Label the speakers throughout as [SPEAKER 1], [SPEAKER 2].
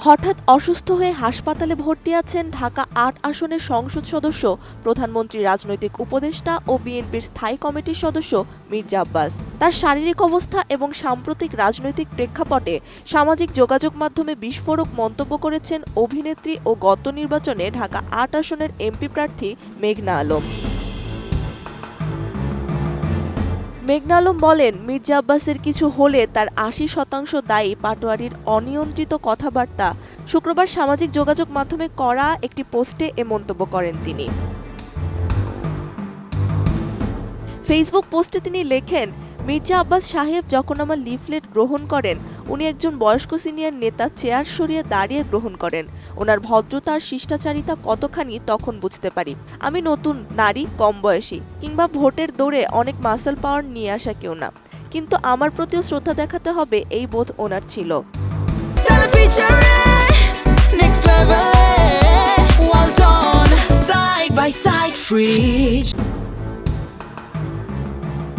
[SPEAKER 1] হঠাৎ অসুস্থ হয়ে হাসপাতালে ভর্তি আছেন ঢাকা ৮ আসনের সংসদ সদস্য, প্রধানমন্ত্রী রাজনৈতিক উপদেষ্টা ও বিএনপির স্থায়ী কমিটির সদস্য মির্জা আব্বাস। তার শারীরিক অবস্থা এবং সাম্প্রতিক রাজনৈতিক প্রেক্ষাপটে সামাজিক যোগাযোগ মাধ্যমে বিস্ফোরক মন্তব্য করেছেন অভিনেত্রী ও গত নির্বাচনে ঢাকা ৮ আসনের এমপি প্রার্থী মেঘনা আলম। মেঘনা আলম বলেন, মির্জা আব্বাসের কিছু হলে তার ৮০% দায়ী পাটোয়ারির অনিয়ন্ত্রিত কথাবার্তা। শুক্রবার সামাজিক যোগাযোগ মাধ্যমে করা একটি পোস্টে এ মন্তব্য করেন তিনি। ফেসবুক পোস্টে তিনি লেখেন, মির্জা আব্বাস সাহেব যখন আমার লিফলেট গ্রহণ করেন, উনি একজন বয়স্ক সিনিয়র নেতা চেয়ার সরিয়ে দাঁড়িয়ে গ্রহণ করেন। ওনার ভদ্রতা আর শিষ্টাচারিতা কতখানি তখন বুঝতে পারি। আমি নতুন নারী, কম বয়সী, কিংবা ভোটের দৌড়ে অনেক মাসল পাওয়ার নিয়ে আসা কেউ না, কিন্তু আমার প্রতিও শ্রদ্ধা দেখাতে হবে এই বোধ ওনার ছিল।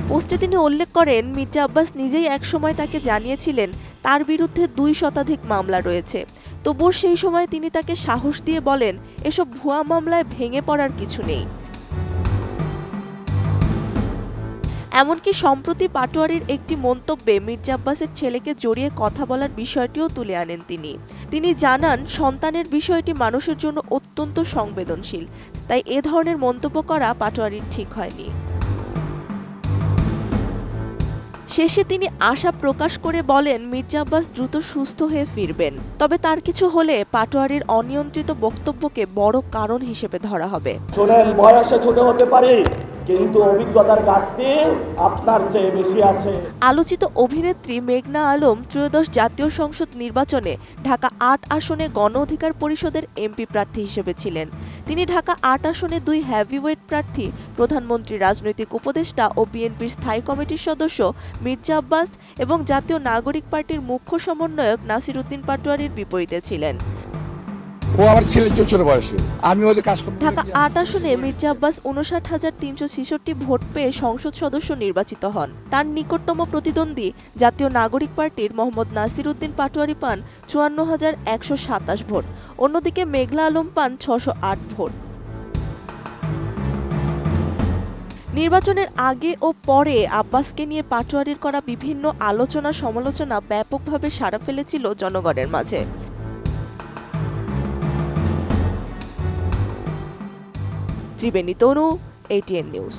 [SPEAKER 1] পোস্টে তিনি উল্লেখ করেন, মির্জা আব্বাস নিজেই একসময় তাকে জানিয়েছিলেন তার বিরুদ্ধে ২ শতাধিক মামলা রয়েছে। তবুও সেই সময় তিনি তাকে সাহস দিয়ে বলেন, এসব ভুয়া মামলায় ভেঙে পড়ার কিছু নেই। এমনকি সম্প্রতি পাটোয়ারির একটি মন্তব্যে মির্জা আব্বাসের ছেলেকে জড়িয়ে কথা বলার বিষয়টিও তুলে আনেন তিনি জানান, সন্তানের বিষয়টি মানুষের জন্য অত্যন্ত সংবেদনশীল, তাই এ ধরনের মন্তব্য করা পাটোয়ারির ঠিক হয়নি। শেষে তিনি আশা প্রকাশ করে বলেন, মির্জা আব্বাস দ্রুত সুস্থ হয়ে ফিরবেন, তবে তার কিছু হলে পাটোয়ারির অনিয়ন্ত্রিত বক্তব্যকে বড় কারণ হিসেবে ধরা হবে।
[SPEAKER 2] বয়সে ছোট হতে পারে, কিন্তু অভিজ্ঞতার ঘাটতি আপনার চেয়ে বেশি আছে।
[SPEAKER 1] আলোচিত অভিনেত্রী মেঘনা আলম ত্রয়োদশ জাতীয় সংসদ নির্বাচনে ঢাকা ৮ আসনে গণ অধিকার পরিষদের এমপি প্রার্থী হিসেবে ছিলেন। তিনি ঢাকা ৮ আসনে ২ হেভিওয়েট প্রার্থী, প্রধানমন্ত্রী রাজনৈতিক উপদেষ্টা ও বিএনপির স্থায়ী কমিটির সদস্য মির্জা আব্বাস এবং জাতীয় নাগরিক পার্টির মুখ্য সমন্বয়ক নাসির উদ্দিন পাটোয়ারির বিপরীতে ছিলেন। ঢাকা ৮ আসনে মির্জা আব্বাস ৫৯,৩৬৬ ভোট পেয়ে সংসদ সদস্য নির্বাচিত হন। তার নিকটতম প্রতিদ্বন্দ্বী জাতীয় নাগরিক পার্টির মোহাম্মদ নাসির উদ্দিন পাটোয়ারি পান ৫৪,১২৭ ভোট। অন্যদিকে মেঘনা আলম পান ৬০৮ ভোট। নির্বাচনের আগে ও পরে আব্বাসকে নিয়ে পাটোয়ারির করা বিভিন্ন আলোচনা সমালোচনা ব্যাপকভাবে সাড়া ফেলেছিল জনগণের মাঝে। ত্রিবেণী তনু, ATN নিউজ।